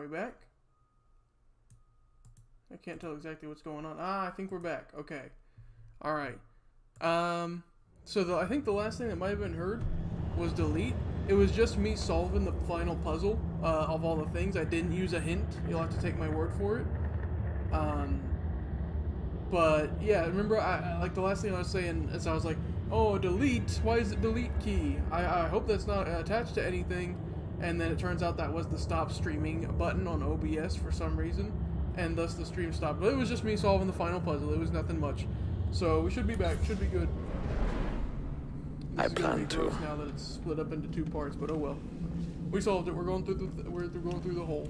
we back? I can't tell exactly what's going on. I think we're back. Okay. Alright. So I think the last thing that might have been heard was delete. It was just me solving the final puzzle of all the things. I didn't use a hint. You'll have to take my word for it. But yeah, remember, I like the last thing I was saying is I was like, oh, delete. Why is it delete key? I hope that's not attached to anything. And then it turns out that was the stop streaming button on OBS for some reason, and thus the stream stopped. But it was just me solving the final puzzle. It was nothing much. So we should be back. Should be good. I plan to. Now that it's split up into 2 parts, but oh well. We solved it. We're going through the hole.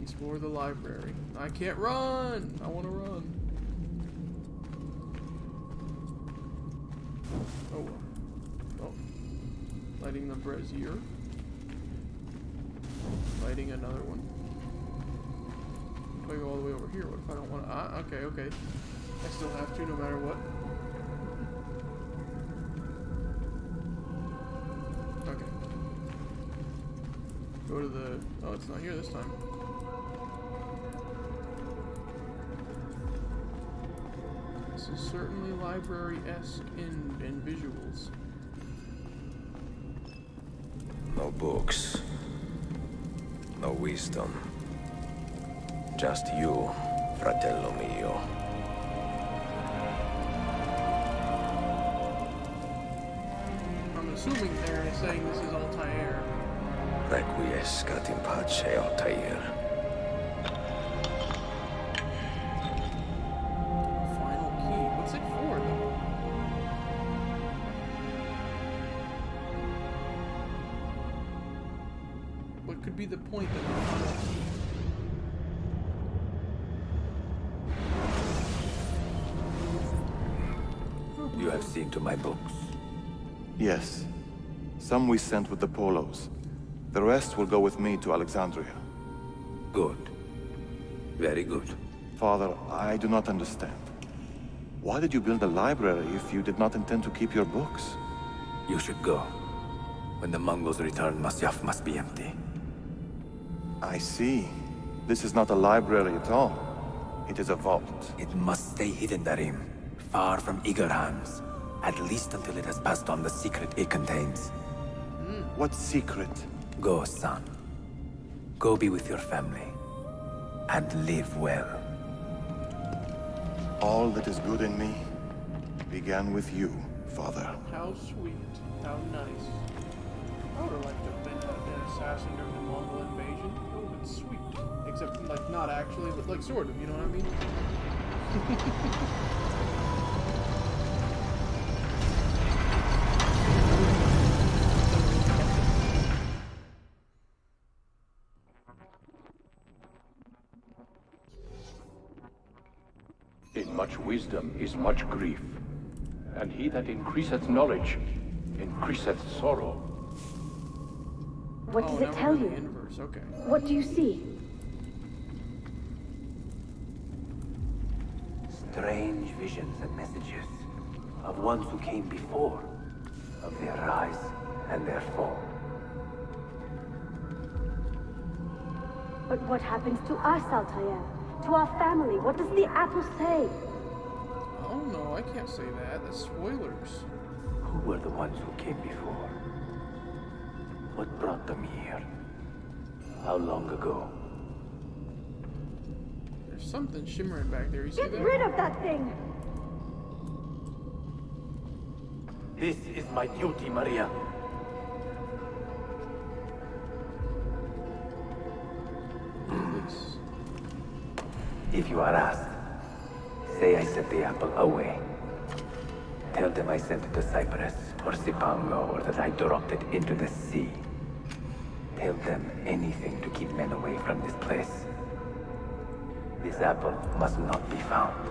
Explore the library. I can't run. I want to run. Oh well. Oh. Lighting the brazier. Lighting another one. If I go all the way over here, what if I don't want to? Okay. I still have to, no matter what. Okay. Go to the... Oh, it's not here this time. This is certainly library-esque in visuals. No books. No wisdom. Just you, fratello mio. I'm assuming they're saying this is Altair. Requiescat in pace, Altair. Final key. What's it for, though? What could be the point of the final key? You have seen to my books. Yes. Some we sent with the Polos. The rest will go with me to Alexandria. Good. Very good. Father, I do not understand. Why did you build a library if you did not intend to keep your books? You should go. When the Mongols return, Masyaf must be empty. I see. This is not a library at all. It is a vault. It must stay hidden, Darim. Far from eager hands. At least until it has passed on the secret it contains. What secret? Go, son. Go be with your family. And live well. All that is good in me began with you, Father. How sweet. How nice. I would have liked to have been an assassin during the Mongol invasion. It would have been sweet. Except, like, not actually, but, like, sort of, you know what I mean? In much wisdom is much grief, and he that increaseth knowledge increaseth sorrow. What does now it we're tell in the you? inverse, okay. What do you see? Strange visions and messages of ones who came before, of their rise and their fall. But what happens to us, Altair? To our family? What does the apple say? Oh no, I can't say that. That's spoilers. Who were the ones who came before? What brought them here? How long ago? There's something shimmering back there. You see Get that? rid of that thing! This is my duty, Maria. Please. If you are asked, say I sent the apple away. Tell them I sent it to Cyprus or Zipango, or that I dropped it into the sea. Tell them anything to keep men away from this place. This apple must not be found.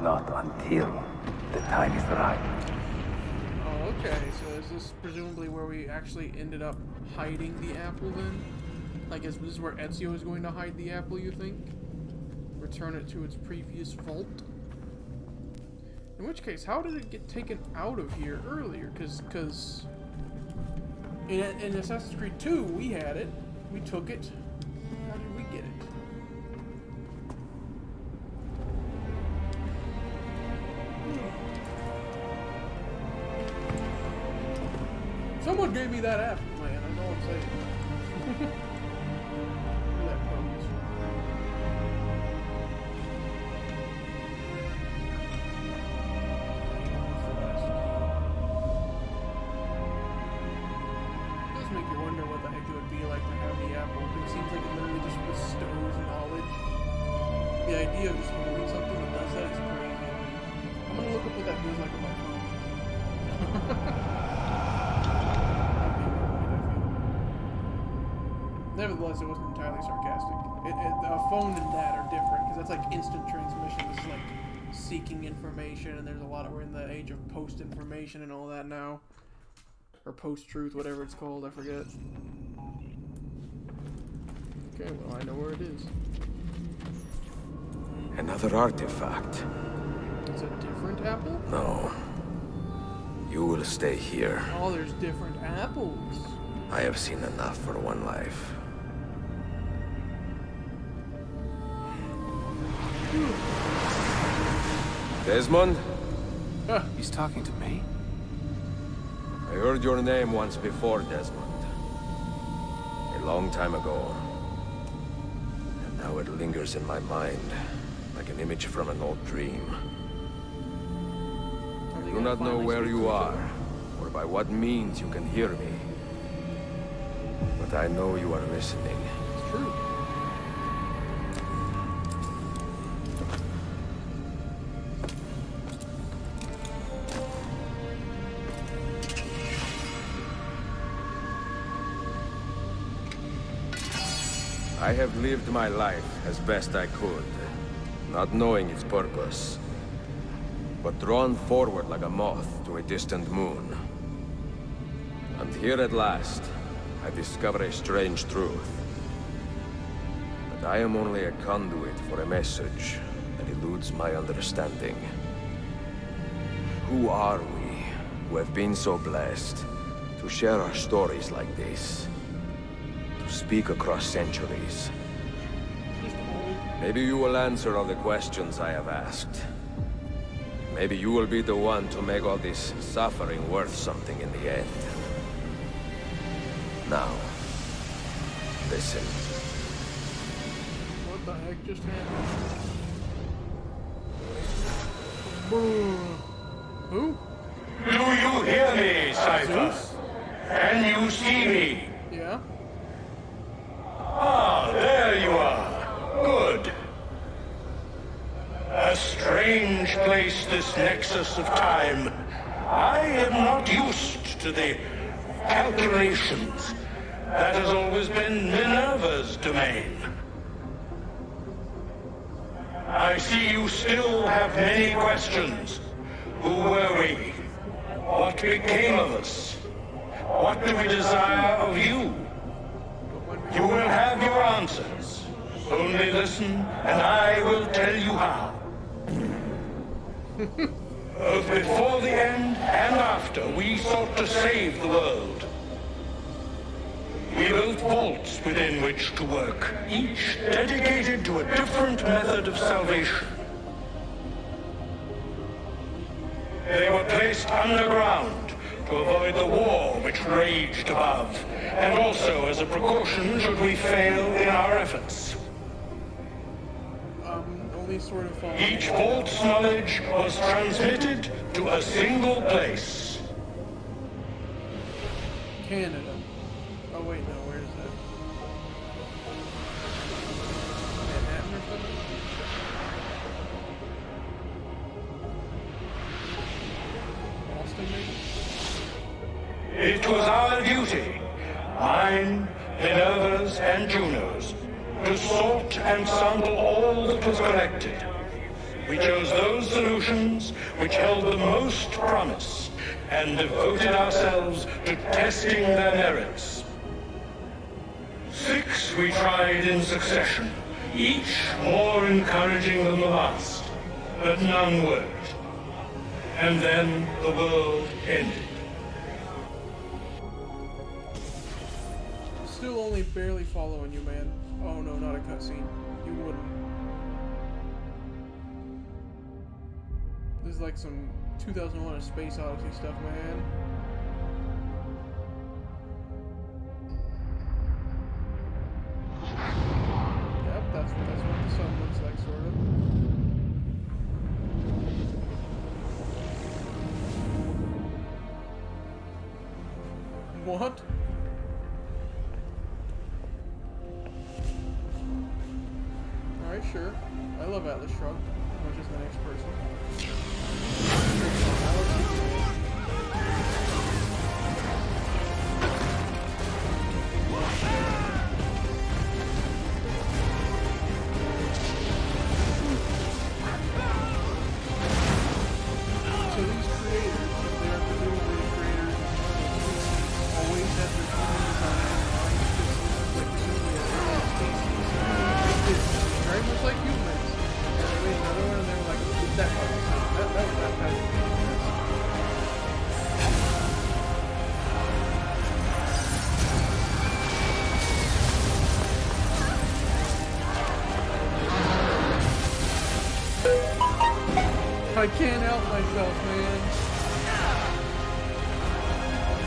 Not until the time is right. Oh, okay. So is this presumably where we actually ended up hiding the apple then? Like, is this where Ezio is going to hide the apple, you think? Return it to its previous vault? In which case, how did it get taken out of here earlier? Because in Assassin's Creed 2, we had it. We took it. How did we get it? Someone gave me that apple, man. I know what I'm saying. Look at that pose. It does make you wonder what the heck it would be like to have the apple. It seems like it literally just bestows knowledge. The idea of just holding something that does that is crazy. I'm gonna look up what that feels like on my phone. Nevertheless, it wasn't entirely sarcastic. A phone and that are different because that's like instant transmission. This is like seeking information, and there's a lot. We're in the age of post information and all that now, or post truth, whatever it's called. I forget. Okay, well I know where it is. Another artifact. It's a different apple. No. You will stay here. Oh, there's different apples. I have seen enough for one life. Desmond? He's talking to me? I heard your name once before, Desmond. A long time ago. And now it lingers in my mind, like an image from an old dream. I do not know where you are, or by what means you can hear me. But I know you are listening. It's true. I have lived my life as best I could, not knowing its purpose, but drawn forward like a moth to a distant moon. And here at last, I discover a strange truth. That I am only a conduit for a message that eludes my understanding. Who are we, who have been so blessed, to share our stories like this? To speak across centuries. Maybe you will answer all the questions I have asked. Maybe you will be the one to make all this suffering worth something in the end. Now, listen. What the heck just happened? Who? Do you hear me, Cypher? Zeus? Can you see me? Yeah? Ah, there you are. Good. A strange place, this nexus of time. I am not used to the calculations. That has always been Minerva's domain. I see you still have many questions. Who were we? What became of us? What do we desire of you? You will have your answers. Only listen, and I will tell you how. Both before the end and after, we sought to save the world. We built vaults within which to work, each dedicated to a different method of salvation. They were placed underground to avoid the war which raged above, and also as a precaution should we fail in our efforts. Only sort of Each vault's knowledge was transmitted to a single place. Canada. Oh wait, no, where is that? Manhattan or something? Boston, maybe? It was our duty, mine, Minerva's, and Juno's, to sort and sample all that was collected. We chose those solutions which held the most promise and devoted ourselves to testing their merits. 6 we tried in succession, each more encouraging than the last, but none worked. And then the world ended. still only barely following you, man. Oh no, not a cutscene. You wouldn't. This is like some 2001: A Space Odyssey stuff, man. Yep, that's what the sun looks like, sort of. What? Alright, sure. I love Atlas Shrugged. I'm just the next person. So these creators, they are presumably the creators always have their human design in mind, like presumably a species. It's very much like humans. And they made another one and they were like, keep that part the same. That was that kind of thing. I can't help myself, man.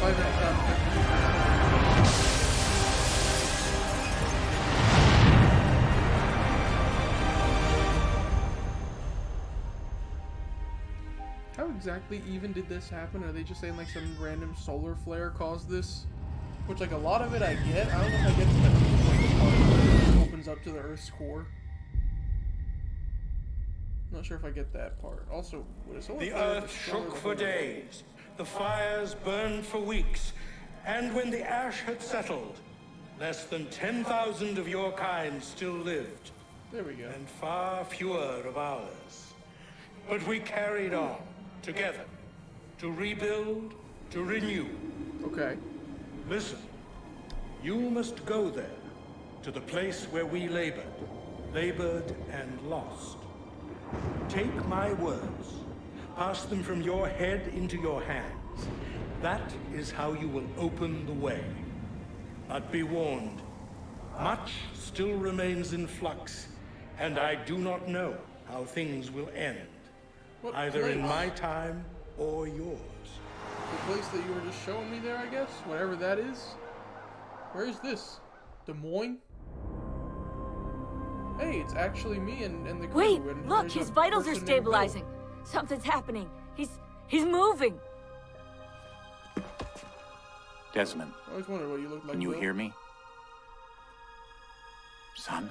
5 minutes out. How exactly even did this happen? Are they just saying like some random solar flare caused this? Which, like, a lot of it I get. I don't know if I get the part that opens up to the Earth's core. Not sure if I get that part. Also, would a solar The flare earth destroy shook the for whole- days. The fires burned for weeks. And when the ash had settled, less than 10,000 of your kind still lived, There we go. and far fewer of ours. But we carried on, together, to rebuild, to renew. Okay. Listen, you must go there, to the place where we labored and lost. Take my words, pass them from your head into your hands. That is how you will open the way. But be warned, much still remains in flux, and I do not know how things will end, What either in place? my time or yours. The place that you were just showing me there, I guess? Whatever that is? Where is this? Des Moines? Hey, it's actually me and the crew. Wait, and look, there's his a vitals are person named Bill. stabilizing. Something's happening. He's moving. Desmond, I always wondered what you looked like. can you Bill. hear me? Son?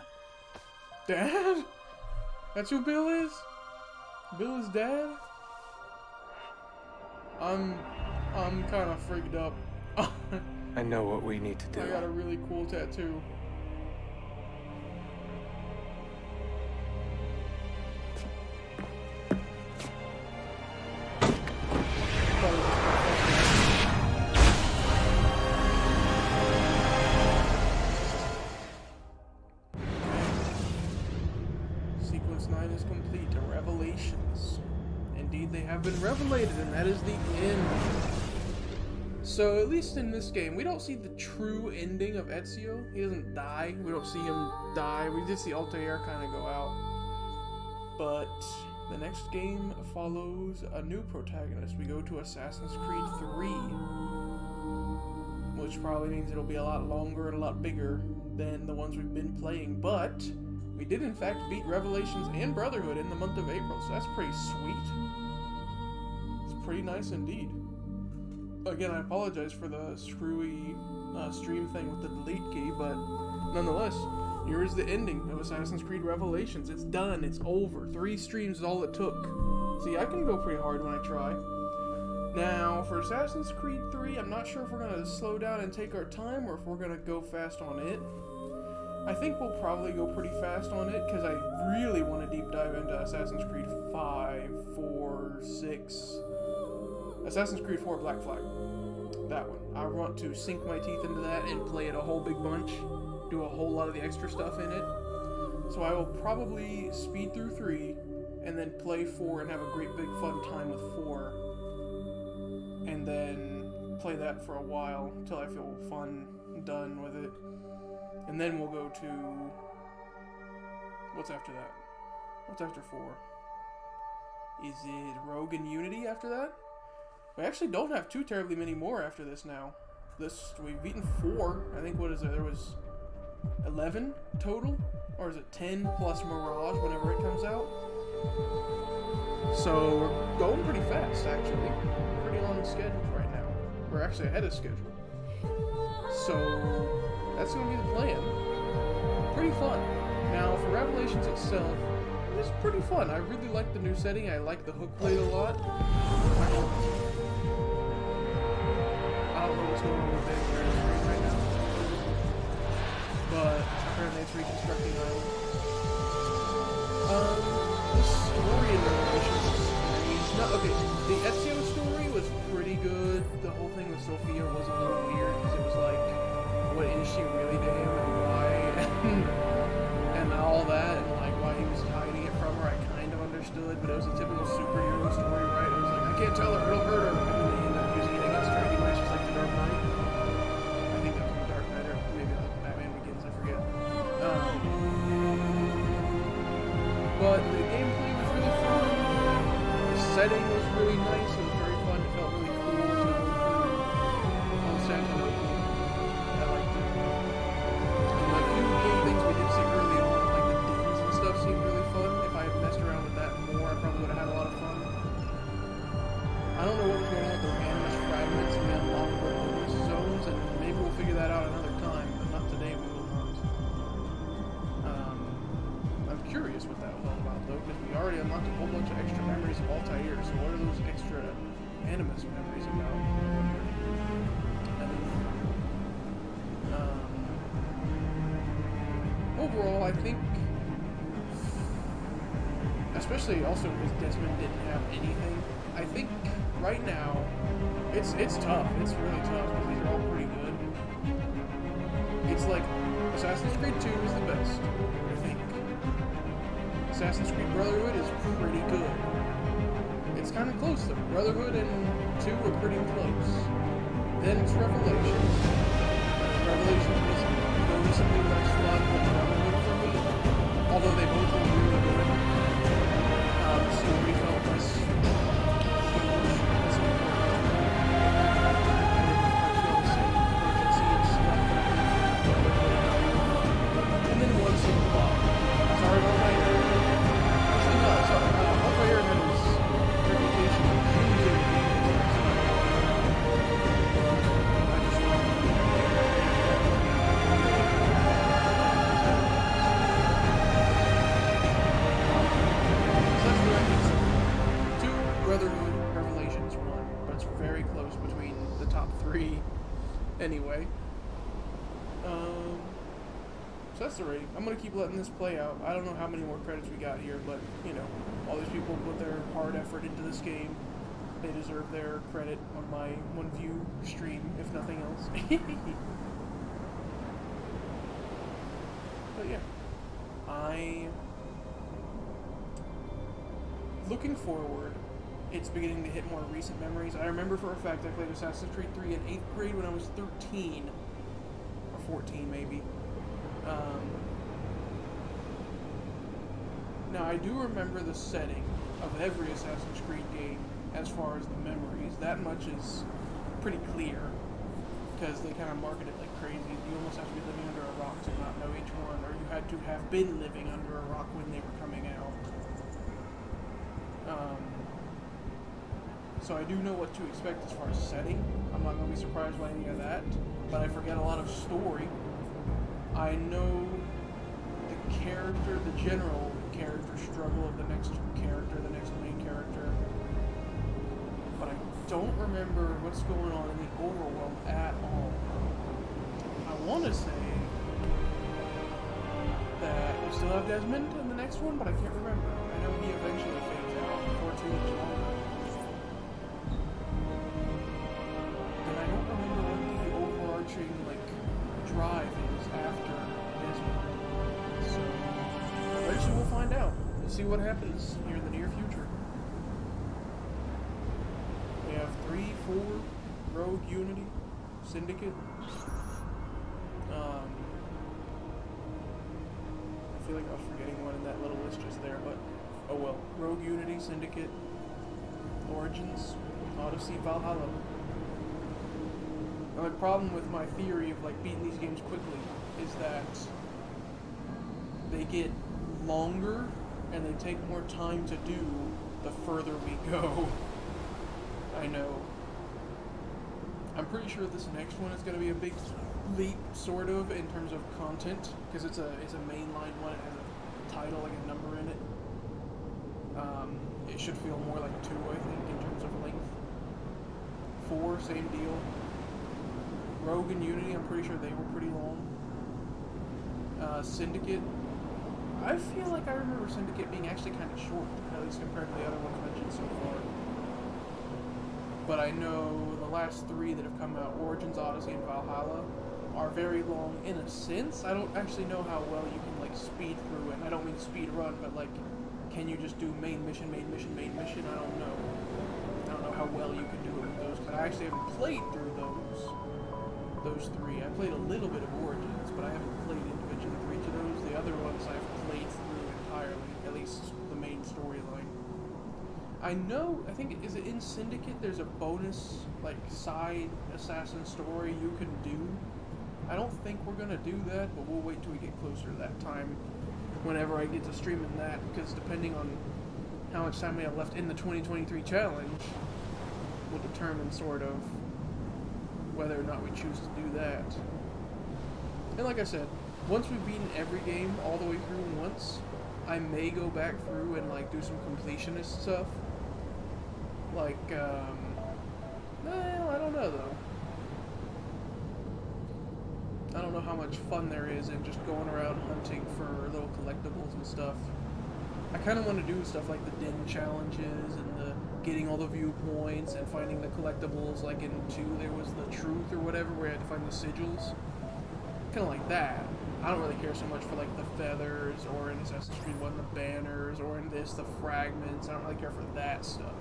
Dad? That's who Bill is? Bill is Dad? I'm kind of freaked up. I know what we need to do. I got a really cool tattoo. Sequence 9 is complete. Revelations. Indeed, they have been revelated, and that is the end. So, at least in this game, we don't see the true ending of Ezio. He doesn't die. We don't see him die. We did see Altair kind of go out. But the next game follows a new protagonist. We go to Assassin's Creed 3. Which probably means it'll be a lot longer and a lot bigger than the ones we've been playing. But we did, in fact, beat Revelations and Brotherhood in the month of April. So that's pretty sweet. It's pretty nice indeed. Again, I apologize for the screwy stream thing with the delete key, but nonetheless, here is the ending of Assassin's Creed Revelations. It's done. It's over. 3 streams is all it took. See, I can go pretty hard when I try. Now, for Assassin's Creed 3, I'm not sure if we're going to slow down and take our time, or if we're going to go fast on it. I think we'll probably go pretty fast on it, because I really want to deep dive into Assassin's Creed 5, 4, 6... Assassin's Creed 4 Black Flag. That one. I want to sink my teeth into that and play it a whole big bunch. Do a whole lot of the extra stuff in it. So I will probably speed through 3 and then play 4 and have a great big fun time with 4. And then play that for a while until I feel done with it. And then we'll go to... What's after that? What's after 4? Is it Rogue and Unity after that? We actually don't have too terribly many more after this now. We've beaten 4. I think, what is it? There was 11 total? Or is it 10 plus Mirage whenever it comes out? So we're going pretty fast, actually. Pretty on schedule right now. We're actually ahead of schedule. So that's going to be the plan. Pretty fun. Now, for Revelations itself, it's pretty fun. I really like the new setting. I like the hook blade a lot. I don't know what's going on with the screen right now. But apparently it's reconstructing Island. The story in Revelations is strange. No, okay, the Ezio story was pretty good. The whole thing with Sophia was a little weird because it was like, what is she really to him and why? And all that, and like why he was hiding it from her, I kind of understood, but it was a typical superhero story, right? It was like, I can't tell her, it'll hurt her, and then they end up using it against her anyway, she's like the Dark Knight. I think that was the Dark Knight, or maybe that was Batman Begins, I forget. But the gameplay was really fun, the setting was really nice, it was very fun, it felt really cool to go through Constantinople. I liked it. And a few game things we did see early on, like the dins and stuff, seemed really fun. If I had messed around with that more, I probably would have had a lot of fun. I don't know what's going on with the randomness fragments and the unlockable bonus zones, and maybe we'll figure that out another time, but not today, we will not. I'm curious what that was all about, though, because we already unlocked a whole bunch of extra memories of Altair, so what are those extra Animus memories about? Overall, I think, especially also because Desmond didn't have anything, I think right now, it's tough. It's really tough because these are all pretty good. It's like Assassin's Creed 2 is the best, I think. Assassin's Creed Brotherhood is pretty good. It's kind of close though. Brotherhood and 2 are pretty close. Then it's Revelations. Revelations was noticeably less fun than Brotherhood for me, although they both were really good. The story felt less and then one single plot. Sorry about my actually no, sorry. Altair had his reputation of choosing Brotherhood, Revelations 1, but it's very close between the top 3 anyway. So that's the rating. I'm going to keep letting this play out. I don't know how many more credits we got here, but, you know, all these people put their hard effort into this game. They deserve their credit on my one view stream, if nothing else. But yeah, looking forward, it's beginning to hit more recent memories. I remember for a fact I played Assassin's Creed 3 in 8th grade when I was 13, or 14 maybe. Now I do remember the setting of every Assassin's Creed game as far as the memories. That much is pretty clear, because they kind of market it like crazy. You almost have to be living under a rock to not know each one, or you had to have been living under a rock when they were coming out. So I do know what to expect as far as setting. I'm not going to be surprised by any of that, but I forget a lot of story. I know the character, the general character struggle of the next character, the next main character, but I don't remember what's going on in the overworld at all. I want to say that we still have Desmond in the next one, but I can't remember. I know he eventually fades out before too much longer. And I don't remember what the overarching, drive is after Desmond. So, eventually we'll find out. We'll see what happens here in the near future. We have 3, 4, Rogue, Unity, Syndicate. I feel like I was forgetting one in that little list just there, but oh well. Rogue Unity, Syndicate, Origins, Odyssey, Valhalla. Now, the problem with my theory of like beating these games quickly is that they get longer and they take more time to do the further we go. I know. I'm pretty sure this next one is going to be a big leap, sort of, in terms of content, because it's a mainline one. It has a title, like a number in it. It should feel more like 2, I think, in terms of length. 4, same deal. Rogue and Unity, I'm pretty sure they were pretty long. Syndicate, I feel like I remember Syndicate being actually kind of short, at least compared to the other ones mentioned so far. But I know the last 3 that have come out, Origins, Odyssey, and Valhalla, are very long in a sense. I don't actually know how well you can like speed through it. And I don't mean speed run, but like, can you just do main mission, main mission, main mission? I don't know. I don't know how well you can do it with those, because I actually haven't played through those 3. I played a little bit of Origins, but I haven't played individually for each of those. The other ones I've played through entirely, at least the main storyline. I know, I think, is it in Syndicate, there's a bonus, like, side assassin story you can do. I don't think we're gonna do that, but we'll wait till we get closer to that time, whenever I get to streaming that, because depending on how much time we have left in the 2023 challenge, will determine, sort of, whether or not we choose to do that. And like I said, once we've beaten every game all the way through once, I may go back through and like do some completionist stuff. Like, well, I don't know though. I don't know how much fun there is in just going around hunting for little collectibles and stuff. I kind of want to do stuff like the den challenges and the getting all the viewpoints and finding the collectibles. Like in 2, there was the truth or whatever, where you had to find the sigils. Kind of like that. I don't really care so much for like the feathers, or in Assassin's Creed 1 the banners, or in this the fragments. I don't really care for that stuff.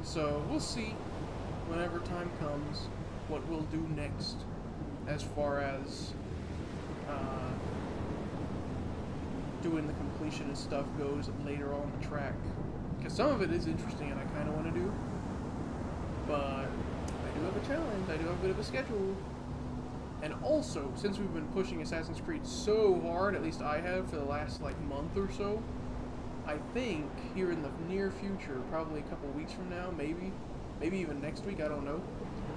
So we'll see, whenever time comes, what we'll do next as far as doing the completionist stuff goes later on the track. Because some of it is interesting and I kind of want to do, but I do have a challenge, I do have a bit of a schedule. And also, since we've been pushing Assassin's Creed so hard, at least I have, for the last like month or so, I think here in the near future, probably a couple weeks from now, maybe even next week, I don't know,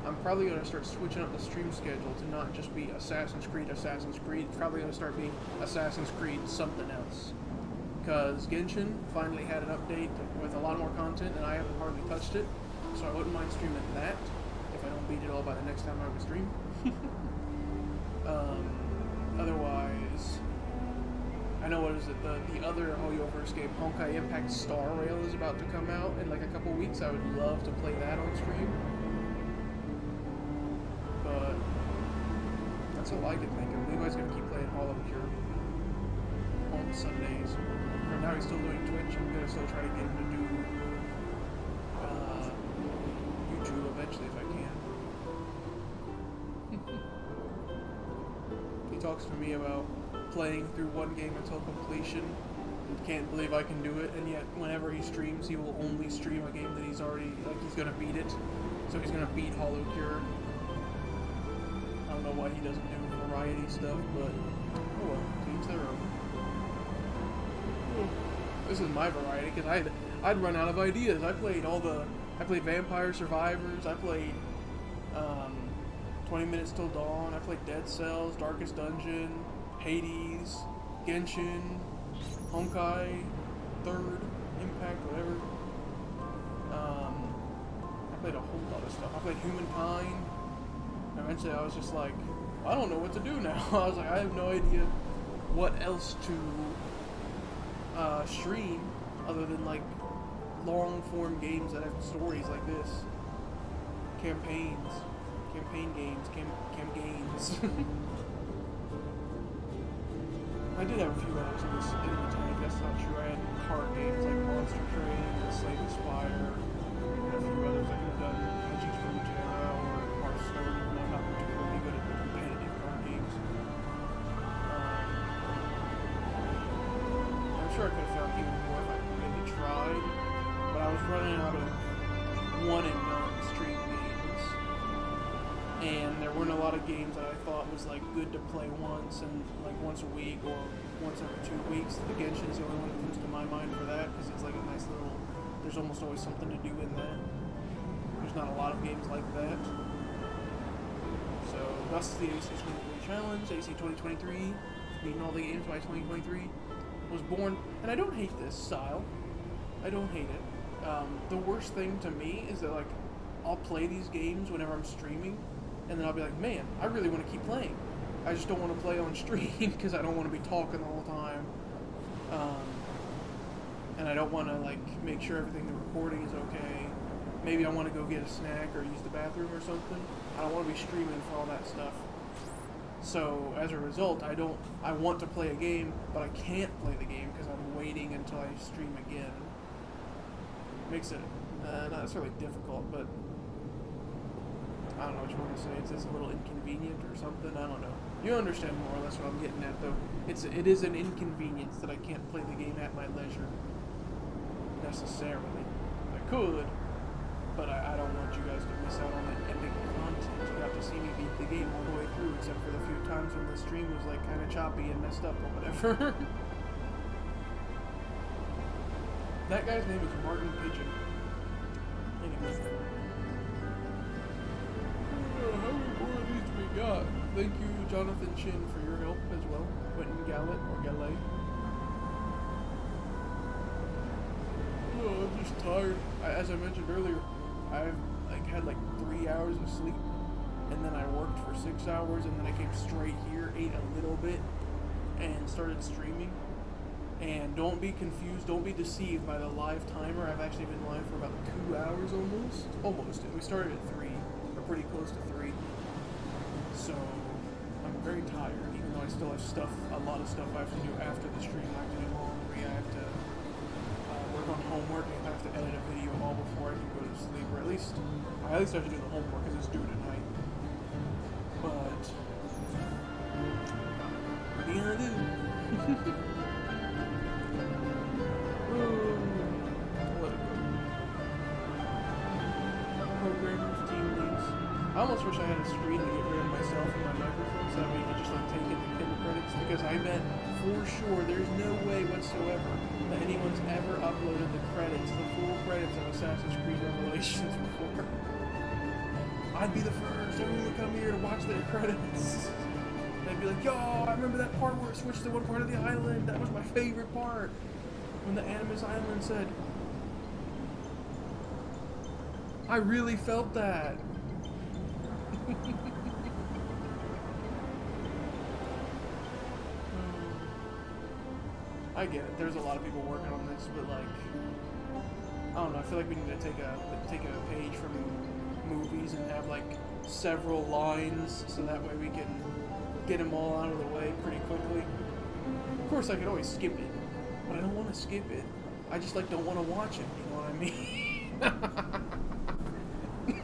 I'm probably going to start switching up the stream schedule to not just be Assassin's Creed. It's probably going to start being Assassin's Creed something else. Because Genshin finally had an update with a lot more content, and I haven't hardly touched it, so I wouldn't mind streaming that, if I don't beat it all by the next time I would stream. Otherwise, I know, what is it, the other Hoyoverse game, Honkai Impact Star Rail, is about to come out in like a couple weeks. I would love to play that on stream. But that's all I can think of. Levi's gonna keep playing Hollow Cure on Sundays. For now, he's still doing Twitch. I'm gonna still try to get him to do YouTube eventually if I can. He talks to me about playing through one game until completion. Can't believe I can do it, and yet whenever he streams, he will only stream a game that he's already, like, he's gonna beat it. So he's gonna beat Hollow Cure. I don't know why he doesn't do variety stuff, but oh well, teams their own. This is my variety, because I'd run out of ideas. I played Vampire Survivors, I played 20 Minutes Till Dawn, I played Dead Cells, Darkest Dungeon, Hades, Genshin, Honkai, 3rd, Impact, whatever. I played a whole lot of stuff. I played Humankind. Eventually I was just like, I don't know what to do now. I was like, I have no idea what else to stream other than like long form games that have stories like this. Campaign games. I did have a few others in the tank, that's not true. I had card games like Monster Train and Slay the Spire, and a few others I could have done. Magic Frontier or Hearthstone, even though I'm not particularly good at the competitive card games. one and done stream games, and there weren't a lot of games that I thought was like good to play once and like once a week or once every 2 weeks. The Genshin is the only one that comes to my mind for that because it's like a nice little. There's almost always something to do in that. There's not a lot of games like that. So thus the AC 2023 challenge, AC 2023, beating all the games by 2023, was born. And I don't hate this style. I don't hate it. The worst thing to me is that like I'll play these games whenever I'm streaming, and then I'll be like, man, I really want to keep playing. I just don't want to play on stream because I don't want to be talking the whole time. And I don't want to like make sure everything the recording is okay. Maybe I want to go get a snack or use the bathroom or something. I don't want to be streaming for all that stuff. So as a result, I want to play a game, but I can't play the game because I'm waiting until I stream again. Makes it not necessarily difficult, but I don't know what you want to say. It's just a little inconvenient or something. I don't know. You understand more or less what I'm getting at, though. It is an inconvenience that I can't play the game at my leisure necessarily. I could, but I don't want you guys to miss out on that epic content. You got to see me beat the game all the way through, except for the few times when the stream was like kind of choppy and messed up or whatever. That guy's name is Martin Pigeon. Anyway. How many more of these we got? Thank you, Jonathan Chin, for your help as well. Quentin Gallet or Gallet. Oh, I'm just tired. As I mentioned earlier, I've had 3 hours of sleep, and then I worked for 6 hours, and then I came straight here, ate a little bit, and started streaming. And don't be confused, don't be deceived by the live timer. I've actually been live for about 2 hours almost. Almost. We started at 3, or pretty close to 3. So I'm very tired, even though I still have a lot of stuff I have to do after the stream. I have to do laundry, I have to work on homework, and I have to edit a video all before I can go to sleep, or at least I have to do the homework because it's due tonight. But what are you gonna do? Let it go. Programmers, team leads. I almost wish I had a screen to get rid of myself and my microphone so that we could just take in the pin credits, because I bet for sure there's no way whatsoever that anyone's ever uploaded the full credits of Assassin's Creed Revelations before. I'd be the first. Everyone would come here to watch their credits. They'd be like, yo, I remember that part where it switched to one part of the island. That was my favorite part. When the Animus Island said, I really felt that. I get it. There's a lot of people working on this, but I don't know. I feel like we need to take a page from movies and have several lines, so that way we can get them all out of the way pretty quickly. Of course, I could always skip it, but I don't want to skip it. I just don't want to watch it. You know what I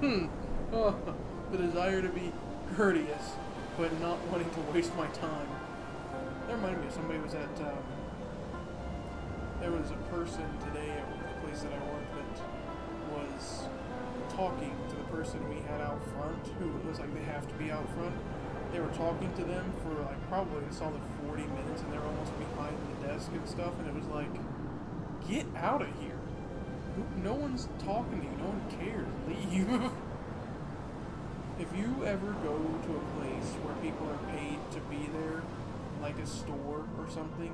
mean? Oh, the desire to be courteous, but not wanting to waste my time. That reminded me of somebody was at. There was a person today at the place that I worked that was talking to the person we had out front, who was they have to be out front. They were talking to them for probably a solid 40 minutes, and they were almost behind the desk and stuff, and it was get out of here. No one's talking to you. No one cares. Leave. If you ever go to a place where people are paid to be there, like a store or something,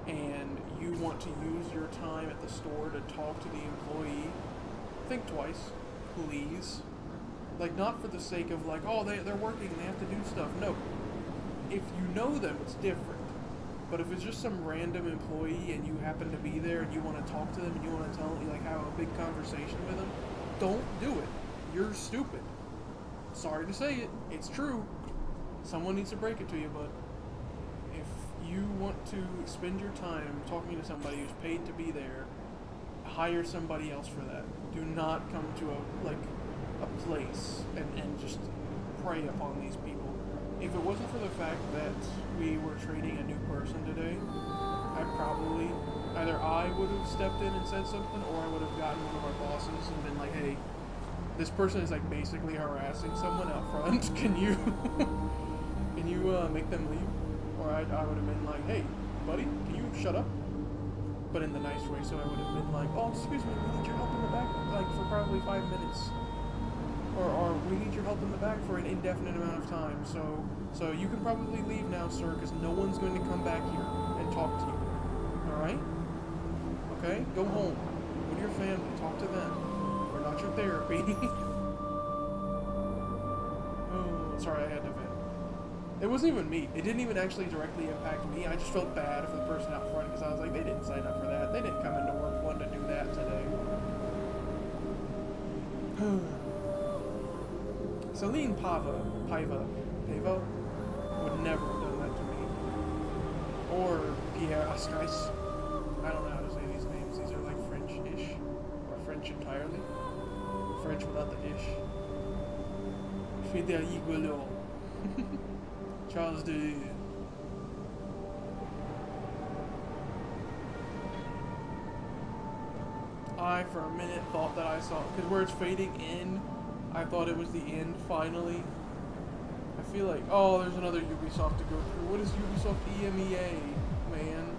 and you want to use your time at the store to talk to the employee, think twice, please. Not for the sake of oh, they're working, they have to do stuff. No. If you know them, it's different. But if it's just some random employee and you happen to be there and you want to talk to them and you want to tell them, have a big conversation with them, don't do it. You're stupid. Sorry to say it. It's true. Someone needs to break it to you, but if you want to spend your time talking to somebody who's paid to be there, hire somebody else for that. Do not come to a place and just prey upon these people. If it wasn't for the fact that we were training a new person today, either I would have stepped in and said something, or I would have gotten one of our bosses and been like, hey, this person is like basically harassing someone out front. Can you make them leave? Or I would have been like, hey, buddy, can you shut up? But in the nice way. So I would have been like, oh, excuse me, we need your help in the back, like for probably 5 minutes. Or we need your help in the back for an indefinite amount of time. So you can probably leave now, sir, because no one's going to come back here and talk to you. All right? Okay? Go home. Go to your family. Talk to them. We're not your therapy. Oh, sorry, I had to vent. It wasn't even me. It didn't even actually directly impact me. I just felt bad for the person out front because I was like, they didn't sign up for that. They didn't come into work wanting to do that today. Celine Paiva would never have done that to me. Or Pierre Ascais. I don't know how to say these names. These are like French-ish. Or French entirely. French without the ish. Frédéric Guillot. Charles de... I, for a minute, thought that I saw... Because where it's fading in, I thought it was the end, finally. I feel like... Oh, there's another Ubisoft to go through. What is Ubisoft EMEA, man?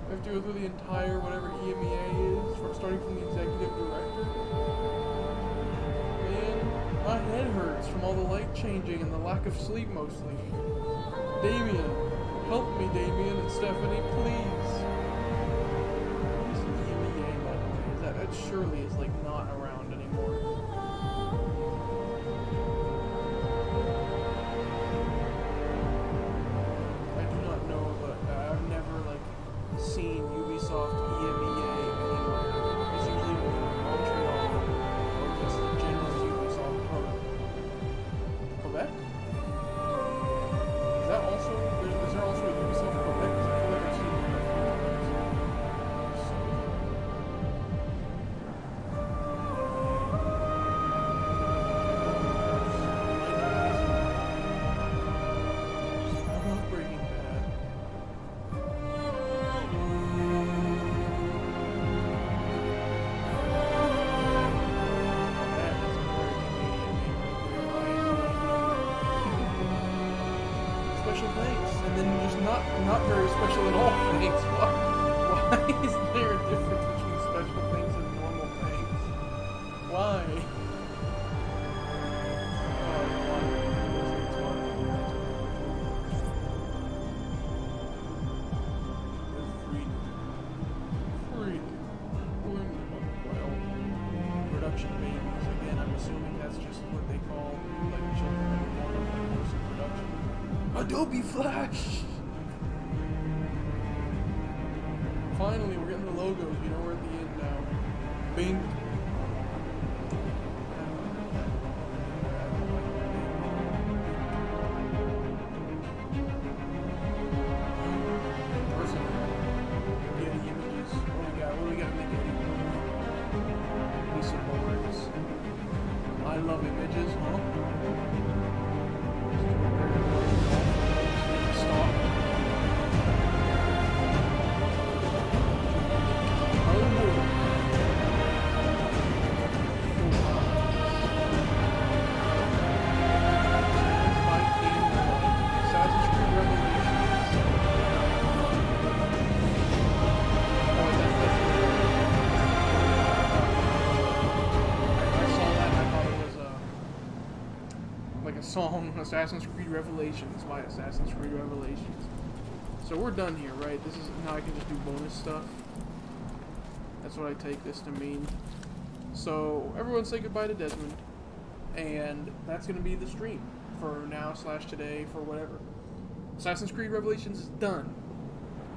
I have to go through the entire whatever EMEA is, starting from the executive director. Man, my head hurts from all the light changing and the lack of sleep, mostly. Damien, help me, Damien and Stephanie, please. What is EMEA, by the way? That surely is like not around anymore. I do not know, but I've never like seen Ubisoft EMEA anywhere. It's usually in Montreal or just the general Ubisoft hub. Quebec? Is there also a Ubisoft Quebec? Because I feel like I've seen it a few times. I love Breaking Bad. That is a very Canadian name right there. Special thanks, and then just not very special at all thanks. Why is there a difference between special thanks and normal thanks? Why? Production babies. Again, I'm assuming that's just what they call like children that are born over the course of production. Adobe Flash! Finally, we're getting the logos. You know, we're at the end now. Bing. Getty images. What do we got to make it? Some boards. I love images, huh? Stop. Assassin's Creed Revelations. Song, Assassin's Creed Revelations by Assassin's Creed Revelations. So we're done here, right? This is now I can just do bonus stuff. That's what I take this to mean. So everyone say goodbye to Desmond, and that's gonna be the stream for now / today for whatever. Assassin's Creed Revelations is done.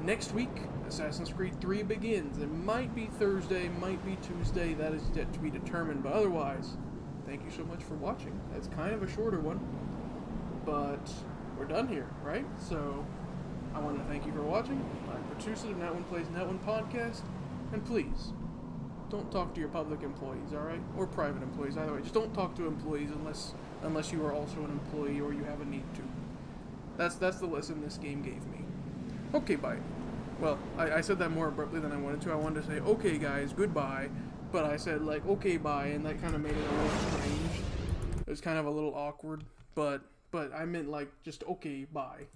Next week, Assassin's Creed 3 begins. It might be Thursday, might be Tuesday. That is yet to be determined. But otherwise, thank you so much for watching. That's kind of a shorter one, but we're done here, right? So I want to thank you for watching. I'm Pertusa of That One Plays That One podcast, and please don't talk to your public employees, all right, or private employees. Either way, just don't talk to employees unless you are also an employee or you have a need to. That's the lesson this game gave me. Okay, bye. Well, I said that more abruptly than I wanted to. I wanted to say, okay, guys, goodbye. but I said like, okay, bye, and that kind of made it a little strange. It was kind of a little awkward, but I meant like just okay, bye.